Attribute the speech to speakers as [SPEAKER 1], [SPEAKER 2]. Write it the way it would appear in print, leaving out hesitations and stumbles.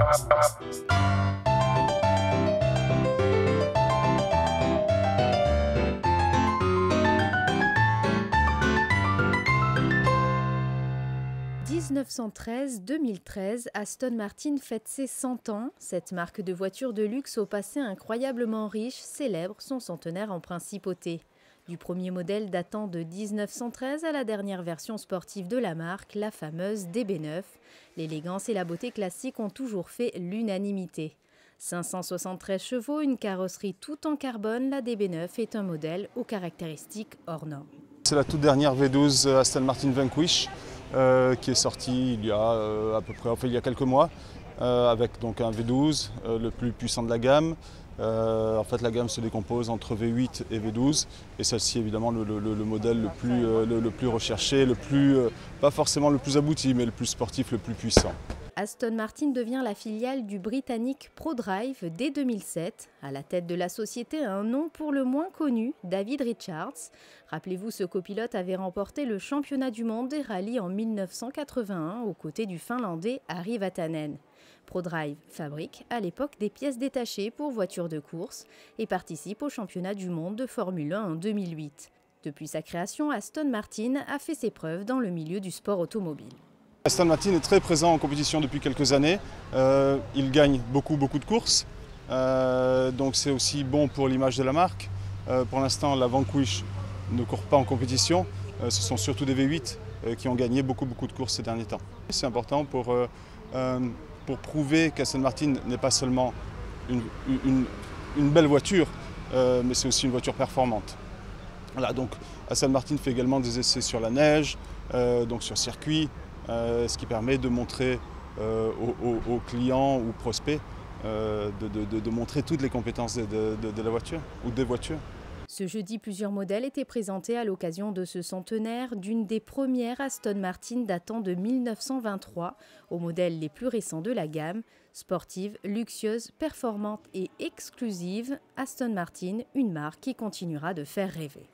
[SPEAKER 1] En 1913-2013, Aston Martin fête ses 100 ans. Cette marque de voitures de luxe au passé incroyablement riche célèbre son centenaire en principauté. Du premier modèle datant de 1913 à la dernière version sportive de la marque, la fameuse DB9, l'élégance et la beauté classique ont toujours fait l'unanimité. 573 chevaux, une carrosserie tout en carbone, la DB9 est un modèle aux caractéristiques hors normes.
[SPEAKER 2] C'est la toute dernière V12 Aston Martin Vanquish qui est sortie il y a il y a quelques mois avec donc un V12 le plus puissant de la gamme. En fait, la gamme se décompose entre V8 et V12 et celle-ci évidemment le modèle le plus recherché, pas forcément le plus abouti mais le plus sportif, le plus puissant.
[SPEAKER 1] Aston Martin devient la filiale du britannique ProDrive dès 2007. À la tête de la société, un nom pour le moins connu, David Richards. Rappelez-vous, ce copilote avait remporté le championnat du monde des rallyes en 1981 aux côtés du Finlandais Harri Vatanen. ProDrive fabrique à l'époque des pièces détachées pour voitures de course et participe au championnat du monde de Formule 1 en 2008. Depuis sa création, Aston Martin a fait ses preuves dans le milieu du sport automobile.
[SPEAKER 2] Aston Martin est très présent en compétition depuis quelques années. Il gagne beaucoup de courses, donc c'est aussi bon pour l'image de la marque. Pour l'instant, la Vanquish ne court pas en compétition. Ce sont surtout des V8 qui ont gagné beaucoup de courses ces derniers temps. C'est important pour prouver qu'Aston Martin n'est pas seulement une belle voiture, mais c'est aussi une voiture performante. Voilà, donc Aston Martin fait également des essais sur la neige, donc sur circuit. Ce qui permet de montrer aux clients ou prospects de montrer toutes les compétences de la voiture ou des voitures.
[SPEAKER 1] Ce jeudi, plusieurs modèles étaient présentés à l'occasion de ce centenaire d'une des premières Aston Martin datant de 1923 aux modèles les plus récents de la gamme. Sportive, luxueuse, performante et exclusive, Aston Martin, une marque qui continuera de faire rêver.